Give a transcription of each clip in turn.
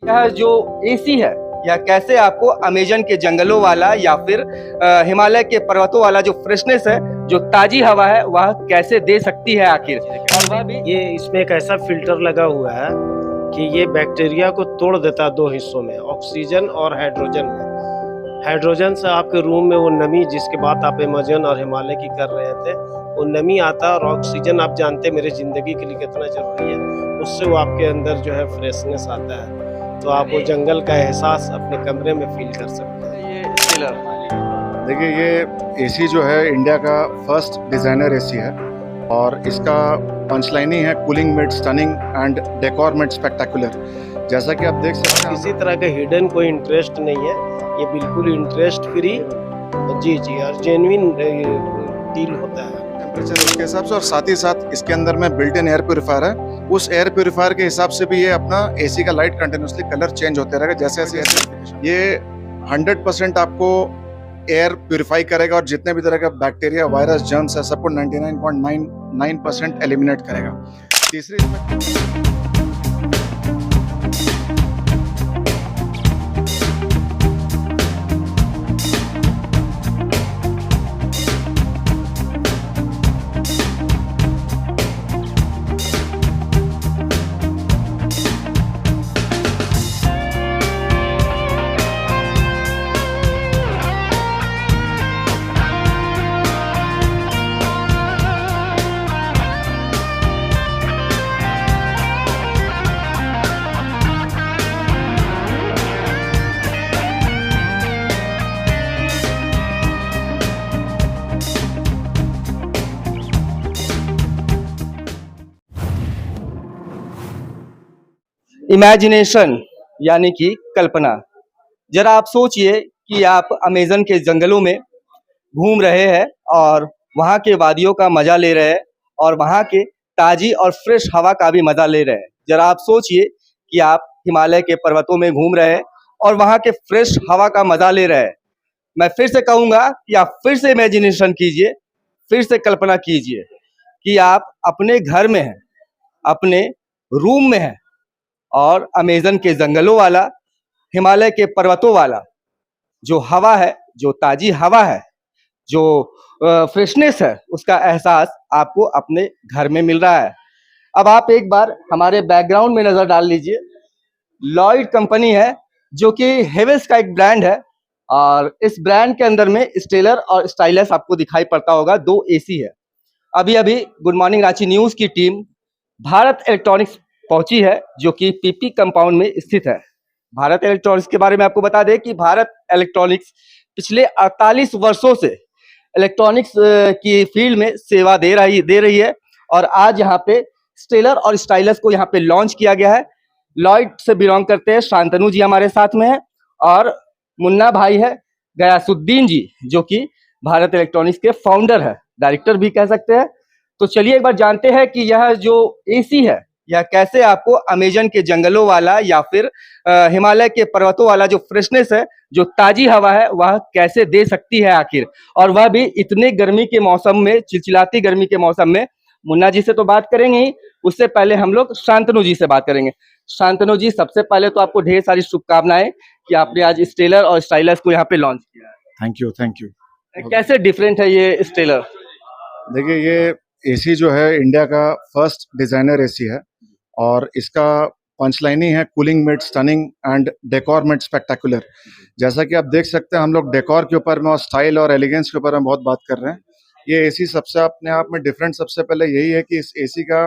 यह जो एसी है यह कैसे आपको अमेजन के जंगलों वाला या फिर हिमालय के पर्वतों वाला जो फ्रेशनेस है, जो ताजी हवा है, वह कैसे दे सकती है आखिर। और वह भी ये इसमें एक ऐसा फिल्टर लगा हुआ है कि ये बैक्टीरिया को तोड़ देता है दो हिस्सों में, ऑक्सीजन और हाइड्रोजन में। हाइड्रोजन से आपके रूम में वो नमी, जिसके बात आप अमेजन और हिमालय की कर रहे थे, वो नमी आता है। और ऑक्सीजन आप जानते हैं मेरे ज़िंदगी के लिए कितना ज़रूरी है, उससे वो आपके अंदर जो है फ्रेशनेस आता है, तो आप वो जंगल का एहसास अपने कमरे में फील कर सकते हैं। ये स्टेलर देखिए, ये एसी जो है इंडिया का फर्स्ट डिज़ाइनर एसी है और इसका पंचलाइन ही है cooling made stunning and decor made spectacular. जैसा कि आप देख सकते हैं, किसी तरह का हिडन कोई इंटरेस्ट नहीं है, ये बिल्कुल इंटरेस्ट फ्री जी और जेन्युइन डील होता है। टेम्परेचर उसके हिसाब से और साथ ही साथ इसके अंदर में बिल्ट इन एयर प्योरीफायर है। उस एयर प्योरीफायर के हिसाब से भी ये अपना एसी का लाइट कंटिन्यूसली कलर चेंज होते रहेगा जैसे जैसे ये 100% आपको एयर प्यूरिफाई करेगा और जितने भी तरह का बैक्टीरिया, वायरस, जर्म्स है सबको 99.99% एलिमिनेट करेगा। तीसरी इमेजिनेशन यानी कि कल्पना। जरा आप सोचिए कि आप अमेजन के जंगलों में घूम रहे हैं और वहाँ के वादियों का मजा ले रहे हैं और वहाँ के ताजी और फ्रेश हवा का भी मजा ले रहे हैं। जरा आप सोचिए कि आप हिमालय के पर्वतों में घूम रहे हैं और वहाँ के फ्रेश हवा का मजा ले रहे हैं। मैं फिर से कहूँगा कि आप फिर से इमेजिनेशन कीजिए, फिर से कल्पना कीजिए कि आप अपने घर में हैं, अपने रूम में हैं और अमेजन के जंगलों वाला, हिमालय के पर्वतों वाला जो हवा है, जो ताजी हवा है, जो फ्रेशनेस है, उसका एहसास आपको अपने घर में मिल रहा है। अब आप एक बार हमारे बैकग्राउंड में नजर डाल लीजिए। लॉयड कंपनी है जो कि हेवेल्स का एक ब्रांड है और इस ब्रांड के अंदर में स्टेलर और स्टाइलस आपको दिखाई पड़ता होगा, दो एसी है। अभी अभी गुड मॉर्निंग रांची न्यूज की टीम भारत इलेक्ट्रॉनिक्स पहुंची है जो कि पीपी कंपाउंड में स्थित है। भारत इलेक्ट्रॉनिक्स के बारे में आपको बता दें कि भारत इलेक्ट्रॉनिक्स पिछले 48 वर्षों से इलेक्ट्रॉनिक्स की फील्ड में सेवा दे रही है और आज यहाँ पे स्टेलर और स्टाइलस को यहाँ पे लॉन्च किया गया है। लॉयड से बिलोंग करते हैं शांतनु जी हमारे साथ में है और मुन्ना भाई है गयासुद्दीन जी जो कि भारत इलेक्ट्रॉनिक्स के फाउंडर है, डायरेक्टर भी कह सकते हैं। तो चलिए एक बार जानते हैं कि यह जो एसी है यह कैसे आपको अमेजन के जंगलों वाला या फिर हिमालय के पर्वतों वाला जो फ्रेशनेस है, जो ताजी हवा है, वह कैसे दे सकती है आखिर। और वह भी इतने गर्मी के मौसम में, चिलचिलाती गर्मी के मौसम में। मुन्ना जी से तो बात करेंगे ही, उससे पहले हम लोग शांतनु जी से बात करेंगे। शांतनु जी, सबसे पहले तो आपको ढेर सारी शुभकामनाएं कि आपने आज स्टेलर और स्टाइलस को यहाँ पे लॉन्च किया है। Thank you. कैसे डिफरेंट है ये स्टेलर? देखिए, ये एसी जो है इंडिया का फर्स्ट डिज़ाइनर एसी है और इसका पंचलाइन ही है cooling made stunning and decor made spectacular. जैसा कि आप देख सकते हैं, हम लोग डेकोर के ऊपर में और स्टाइल और एलिगेंस के ऊपर में बहुत बात कर रहे हैं। ये एसी सबसे अपने आप में डिफरेंट सबसे पहले यही है कि इस एसी का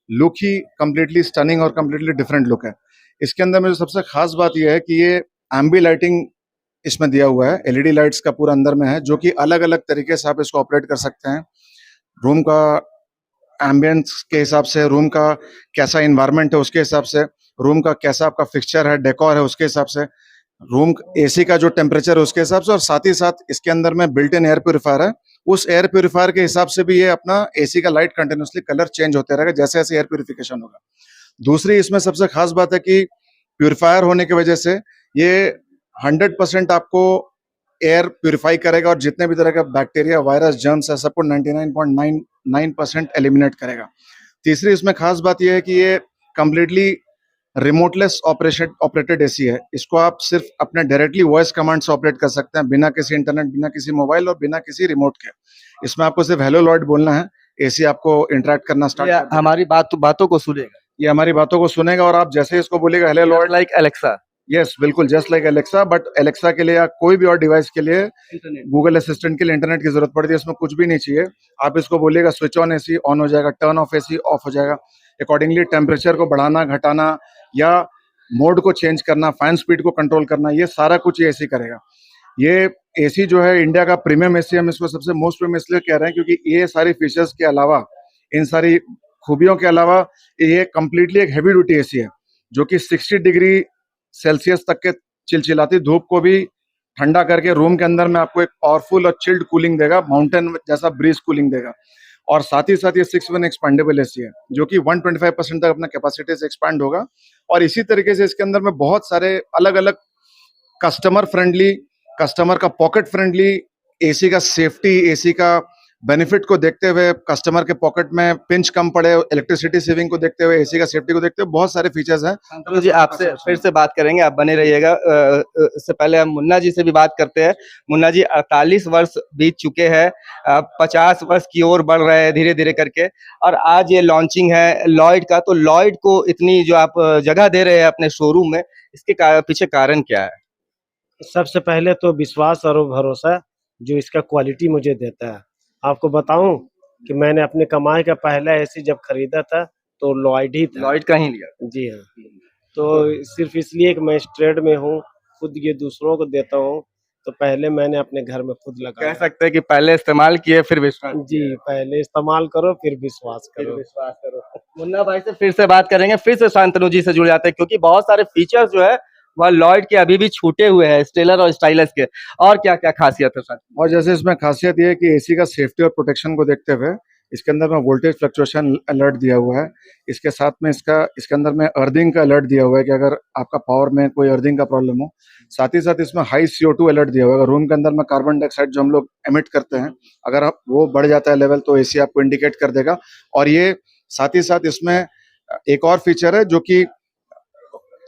लुक ही कम्प्लीटली स्टनिंग और कम्प्लीटली डिफरेंट लुक है। इसके अंदर में जो सबसे खास बात यह है कि ये एम्बी लाइटिंग इसमें दिया हुआ है, एलईडी लाइट्स का पूरा अंदर में है, जो कि अलग अलग तरीके से आप इसको ऑपरेट कर सकते हैं। रूम का एम्बियंस के हिसाब से, रूम का कैसा इन्वायरमेंट है उसके हिसाब से, रूम का कैसा आपका फिक्सचर है, डेकोर है उसके हिसाब से, रूम एसी का जो टेम्परेचर है उसके हिसाब से, और साथ ही साथ इसके अंदर में बिल्ट इन एयर प्योरीफायर है। उस एयर प्योरीफायर के हिसाब से भी ये अपना एसी का लाइट कंटिन्यूसली कलर चेंज होते रहेगा जैसे जैसे एयर प्योरीफिकेशन होगा। दूसरी इसमें सबसे खास बात है कि प्योरीफायर होने की वजह से ये 100% आपको एयर प्यूरिफाई करेगा और जितने भी तरह का बैक्टीरिया, वायरस, जर्म्स है सबको 99.99% एलिमिनेट करेगा। तीसरी इसमें खास बात यह है कि ये कम्प्लीटली रिमोटलेस ऑपरेटेड एसी है। इसको आप सिर्फ अपने डायरेक्टली वॉइस कमांड से ऑपरेट कर सकते हैं, बिना किसी इंटरनेट, बिना किसी मोबाइल और बिना किसी रिमोट के। इसमें आपको सिर्फ हेलो लॉर्ड बोलना है, एसी आपको इंटरेक्ट करना स्टार्ट ये कर देगा। हमारी बातों को सुनेगा, ये हमारी बातों को सुनेगा और आप जैसे ही इसको बोलेगा hello lord, like Alexa. Yes बिल्कुल just like Alexa, but Alexa के लिए या कोई भी और डिवाइस के लिए गूगल असिस्टेंट के लिए इंटरनेट की जरूरत पड़ती है। इसमें कुछ भी नहीं चाहिए। आप इसको बोलिएगा स्विच ऑन एसी, ऑन हो जाएगा, टर्न ऑफ एसी, ऑफ हो जाएगा। अकॉर्डिंगली टेम्परेचर को बढ़ाना, घटाना या मोड को चेंज करना, फैन स्पीड को कंट्रोल करना, ये सारा कुछ ये एसी करेगा। ये एसी जो है इंडिया का प्रीमियम एसी, हम इसको सबसे मोस्ट प्रीमियम इसलिए कह रहे हैं क्योंकि ये सारी फीचर्स के अलावा, इन सारी खूबियों के अलावा, ये कंप्लीटली एक हैवी ड्यूटी एसी है जो कि 60 डिग्री सेल्सियस तक के चिलचिलाती धूप को भी ठंडा करके रूम के अंदर में आपको एक पावरफुल और चिल्ड कूलिंग देगा, माउंटेन जैसा ब्रीज कूलिंग देगा। और साथ ही साथ ये 6 एक्सपेंडेबल एसी है जो कि 125% तक अपना कैपेसिटी से एक्सपांड होगा। और इसी तरीके से इसके अंदर में बहुत सारे अलग अलग कस्टमर फ्रेंडली, कस्टमर का पॉकेट फ्रेंडली, एसी का सेफ्टी, एसी का बेनिफिट को देखते हुए, कस्टमर के पॉकेट में पिंच कम पड़े, इलेक्ट्रिसिटी सेविंग को देखते हुए, एसी का सेफ्टी को देखते हुए बहुत सारे फीचर्स हैं। शांतनु जी, आपसे फिर से बात करेंगे, आप बने रहिएगा। इससे पहले हम मुन्ना जी से भी बात करते हैं। मुन्ना जी, 48 वर्ष बीत चुके हैं, 50 वर्ष की ओर बढ़ रहे हैं धीरे धीरे करके, और आज ये लॉन्चिंग है लॉयड का। तो लॉयड को इतनी जो आप जगह दे रहे हैं अपने शोरूम में, इसके पीछे कारण क्या है? सबसे पहले तो विश्वास और भरोसा जो इसका क्वालिटी मुझे देता है। आपको बताऊं कि मैंने अपने कमाई का पहला एसी जब खरीदा था तो लॉयड ही था। लॉयड का ही लिया। जी हाँ। तो सिर्फ इसलिए कि मैं इस ट्रेड में हूँ, खुद ये दूसरों को देता हूँ, तो पहले मैंने अपने घर में खुद कह लगाया। सकते हैं कि पहले इस्तेमाल किए फिर विश्वास। जी, पहले इस्तेमाल करो फिर विश्वास फिर करो। विश्वास करो। मुन्ना भाई से फिर से बात करेंगे, फिर से शांतनु जी से जुड़ जाते हैं, क्योंकि बहुत सारे फीचर्स जो है वह लॉयड के अभी भी छूटे हुए हैं, स्टेलर और स्टाइलस के। और क्या क्या खासियत है सर? और जैसे इसमें खासियत ये है कि एसी का सेफ्टी और प्रोटेक्शन को देखते हुए इसके अंदर में वोल्टेज फ्लक्चुएशन अलर्ट दिया हुआ है। इसके साथ में इसके अंदर में अर्थिंग का अलर्ट दिया हुआ है कि अगर आपका पावर में कोई अर्थिंग का प्रॉब्लम हो। साथ ही साथ इसमें हाई CO2 अलर्ट दिया हुआ है। अगर रूम के अंदर में कार्बन डाइऑक्साइड जो हम लोग एमिट करते हैं, अगर आप वो बढ़ जाता है लेवल, तो एसी आपको इंडिकेट कर देगा। और ये साथ ही साथ इसमें एक और फीचर है जो कि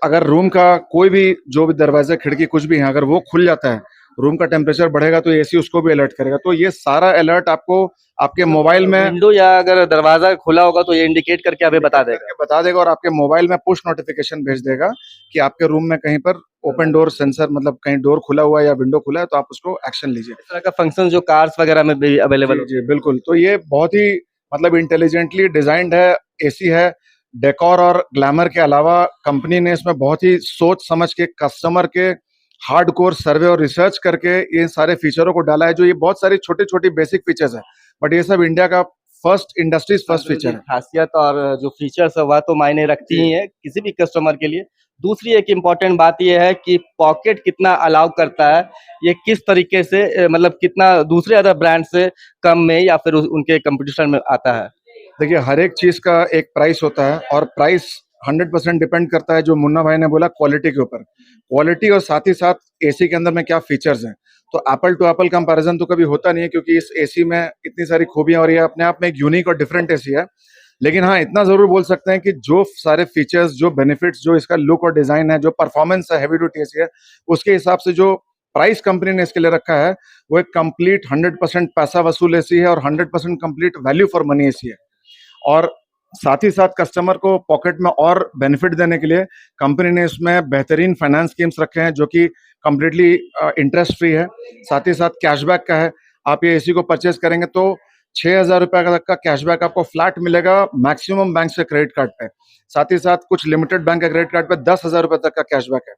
अगर रूम का कोई भी जो भी दरवाजा, खिड़की कुछ भी है, अगर वो खुल जाता है, रूम का टेम्परेचर बढ़ेगा तो एसी उसको भी अलर्ट करेगा। तो ये सारा अलर्ट आपको आपके मोबाइल में विंडो या अगर दरवाजा खुला होगा तो ये इंडिकेट करके हमें बता देगा। और आपके मोबाइल में पुश नोटिफिकेशन भेज देगा कि आपके रूम में कहीं पर ओपन डोर सेंसर, मतलब कहीं डोर खुला हुआ है या विंडो खुला है, तो आप उसको एक्शन लीजिए। इस तरह का फंक्शन जो कार्स वगैरह में भी अवेलेबल जी बिल्कुल। तो ये बहुत ही मतलब इंटेलिजेंटली डिजाइंड है एसी है। डेकोर और ग्लैमर के अलावा कंपनी ने इसमें बहुत ही सोच समझ के, कस्टमर के हार्डकोर सर्वे और रिसर्च करके ये सारे फीचरों को डाला है। जो ये बहुत सारी छोटी छोटी बेसिक फीचर्स है, बट ये सब इंडिया का इंडस्ट्रीज फर्स्ट फीचर है। खासियत और जो फीचर्स है वह तो मायने रखती ही है किसी भी कस्टमर के लिए। दूसरी एक इम्पॉर्टेंट बात यह है कि पॉकेट कितना अलाउ करता है, ये किस तरीके से मतलब कितना दूसरे अदर ब्रांड से कम में या फिर उनके कंपटीशन में आता है। देखिए, हर एक चीज का एक प्राइस होता है और प्राइस 100% डिपेंड करता है, जो मुन्ना भाई ने बोला, क्वालिटी के ऊपर। क्वालिटी और साथ ही साथ एसी के अंदर में क्या फीचर्स हैं। तो एप्पल टू एप्पल कंपैरिजन तो कभी होता नहीं है, क्योंकि इस एसी में इतनी सारी खूबियां और ये अपने आप में एक यूनिक और डिफरेंट एसी है। लेकिन हाँ, इतना जरूर बोल सकते हैं कि जो सारे फीचर्स, जो बेनिफिट्स, जो इसका लुक और डिजाइन है, जो परफॉर्मेंस है, हैवी ड्यूटी एसी है, उसके हिसाब से जो प्राइस कंपनी ने इसके लिए रखा है, वो एक कंप्लीट 100% पैसा वसूल एसी है और 100% complete value for money AC है। और साथ ही साथ कस्टमर को पॉकेट में और बेनिफिट देने के लिए कंपनी ने इसमें बेहतरीन फाइनेंस स्कीम्स रखे हैं, जो कि कंप्लीटली इंटरेस्ट फ्री है। साथ ही साथ कैशबैक का है। आप ये एसी को परचेज करेंगे तो 6,000 रुपए तक का कैशबैक आपको फ्लैट मिलेगा मैक्सिमम बैंक से क्रेडिट कार्ड पे। साथ ही साथ कुछ लिमिटेड बैंक के क्रेडिट कार्ड पे 10,000 रुपए तक का कैशबैक है।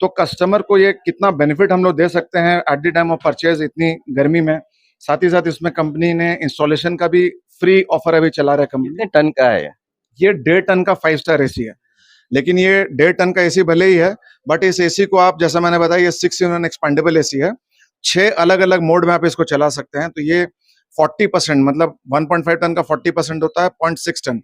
तो कस्टमर को ये कितना बेनिफिट हम लोग दे सकते हैं at the time of purchase, इतनी गर्मी में। साथ ही साथ इसमें कंपनी ने इंस्टॉलेशन का भी फ्री ऑफर अभी चला रहा है कंपनी। कितने टन का है ये 1.5 टन का 5 स्टार एसी है। लेकिन ये 1.5 टन का एसी भले ही है, बट इस एसी को आप, जैसा मैंने बताया, ये 6-in-1 एक्सपेंडेबल एसी है। 6 अलग अलग मोड में आप इसको चला सकते हैं। तो ये 40%, मतलब 1.5 टन का 40% होता है 0.6 टन।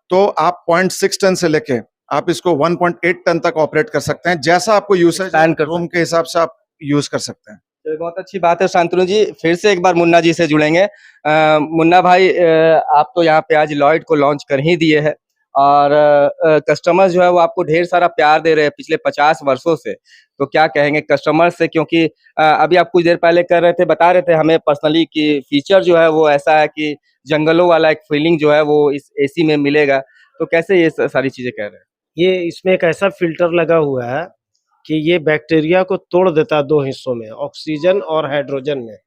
तो आप 0.6 टन से लेके आप इसको 1.8 टन तक ऑपरेट कर सकते हैं। जैसा आपको यूसेज रूम के हिसाब से आप यूज कर सकते हैं। तो बहुत अच्छी बात है शांतनु जी। फिर से एक बार मुन्ना जी से जुड़ेंगे। मुन्ना भाई, आप तो यहाँ पे आज लॉयड को लॉन्च कर ही दिए हैं, और कस्टमर जो है वो आपको ढेर सारा प्यार दे रहे हैं पिछले 50 वर्षों से। तो क्या कहेंगे कस्टमर से, क्योंकि अभी आप कुछ देर पहले कर रहे थे, बता रहे थे हमें पर्सनली कि फीचर जो है वो ऐसा है कि जंगलों वाला एक फीलिंग जो है वो इस एसी में मिलेगा। तो कैसे ये सारी चीजें कह रहे हैं? ये इसमें एक ऐसा फिल्टर लगा हुआ है कि ये बैक्टीरिया को तोड़ देता है दो हिस्सों में, ऑक्सीजन और हाइड्रोजन में।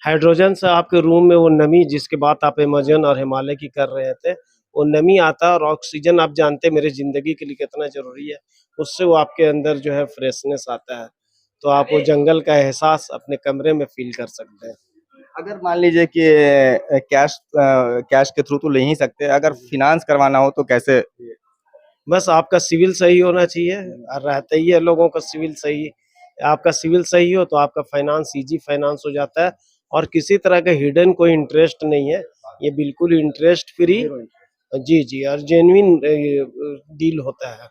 हाइड्रोजन से आपके रूम में वो नमी जिसकी बात आप अमेज़न और हिमालय की कर रहे थे, वो नमी आता है, और ऑक्सीजन आप जानते हैं मेरी ज़िंदगी के लिए कितना ज़रूरी है, उससे वो आपके अंदर जो है फ्रेशनेस आता है। तो आप वो जंगल का एहसास अपने कमरे में फ़ील कर सकते हैं। अगर मान लीजिए कि कैश के थ्रू तो ले ही सकते हैं, अगर फाइनेंस करवाना हो तो कैसे? बस आपका सिविल सही होना चाहिए, और रहता ही है लोगों का सिविल सही। आपका सिविल सही हो तो आपका फाइनेंस ईजी फाइनेंस हो जाता है, और किसी तरह का हिडन कोई इंटरेस्ट नहीं है। ये बिल्कुल इंटरेस्ट फ्री, जी, जी, और जेन्युइन डील होता है।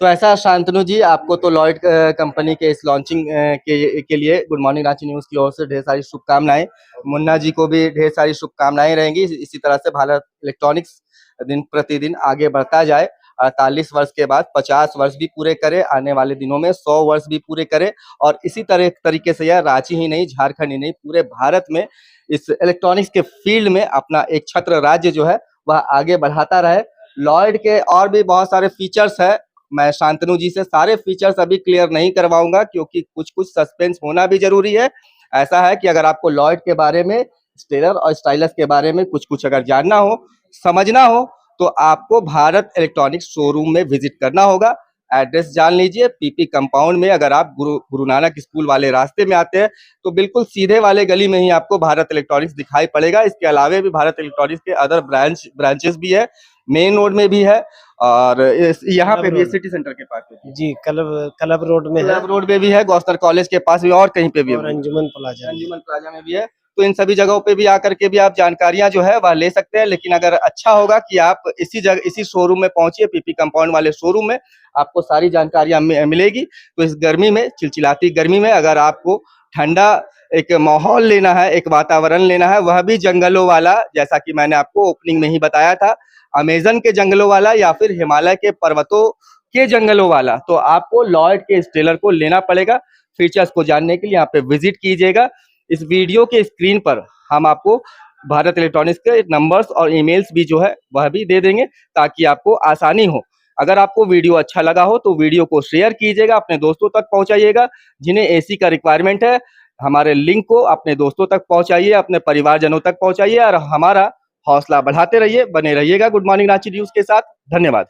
तो ऐसा शांतनु जी, आपको तो लॉयड कंपनी के इस लॉन्चिंग के लिए गुड मॉर्निंग रांची न्यूज़ की ओर से ढेर सारी शुभकामनाएं। मुन्ना जी को भी ढेर सारी शुभकामनाएं रहेंगी। इसी तरह से भारत इलेक्ट्रॉनिक्स दिन प्रतिदिन आगे बढ़ता जाए, 48 वर्ष के बाद 50 वर्ष भी पूरे करे, आने वाले दिनों में 100 वर्ष भी पूरे करे, और इसी तरीके से यह रांची ही नहीं, झारखंड ही नहीं, पूरे भारत में इस इलेक्ट्रॉनिक्स के फील्ड में अपना एक छत्र राज्य जो है वह आगे बढ़ाता रहे। लॉयड के और भी बहुत सारे फीचर्स है, मैं शांतनु जी से सारे फीचर्स अभी क्लियर नहीं करवाऊंगा, क्योंकि कुछ सस्पेंस होना भी जरूरी है। ऐसा है कि अगर आपको लॉयड के बारे में, स्टेलर और स्टाइलस के बारे में कुछ अगर जानना हो, समझना हो, तो आपको भारत इलेक्ट्रॉनिक्स शोरूम में विजिट करना होगा। एड्रेस जान लीजिए, पीपी कंपाउंड में। अगर आप गुरु नानक स्कूल वाले रास्ते में आते हैं तो बिल्कुल सीधे वाले गली में ही आपको भारत इलेक्ट्रॉनिक्स दिखाई पड़ेगा। इसके अलावा भी भारत इलेक्ट्रॉनिक्स के अदर ब्रांचेस भी है, मेन रोड में भी है, और यहाँ पे भी सिटी सेंटर के पास में जी, क्लब रोड में है, क्लब रोड में भी है, गौस्तर कॉलेज के पास भी, और कहीं पे भी और अंजुमन प्लाजा में भी है। तो इन सभी जगहों पे भी आकर के भी आप जानकारियां जो है वह ले सकते हैं। लेकिन अगर अच्छा होगा कि आप इसी शोरूम में पहुंचिए, पीपी कंपाउंड वाले शोरूम में आपको सारी जानकारियां मिलेगी। तो इस गर्मी में, चिलचिलाती गर्मी में, अगर आपको ठंडा एक माहौल लेना है, एक वातावरण लेना है, वह भी जंगलों वाला, जैसा कि मैंने आपको ओपनिंग में ही बताया था, अमेजन के जंगलों वाला या फिर हिमालय के पर्वतों के जंगलों वाला, तो आपको लॉयड के स्टेलर को लेना पड़ेगा। फीचर्स को जानने के लिए यहाँ पे विजिट कीजिएगा। इस वीडियो के स्क्रीन पर हम आपको भारत इलेक्ट्रॉनिक्स के नंबर्स और ईमेल्स भी जो है वह भी दे देंगे, ताकि आपको आसानी हो। अगर आपको वीडियो अच्छा लगा हो तो वीडियो को शेयर कीजिएगा, अपने दोस्तों तक पहुंचाइएगा। जिन्हें एसी का रिक्वायरमेंट है, हमारे लिंक को अपने दोस्तों तक पहुंचाइए, अपने परिवारजनों तक पहुंचाइए, और हमारा हौसला बढ़ाते रहिए, बने रहिएगा गुड मॉर्निंग रांची न्यूज़ के साथ। धन्यवाद।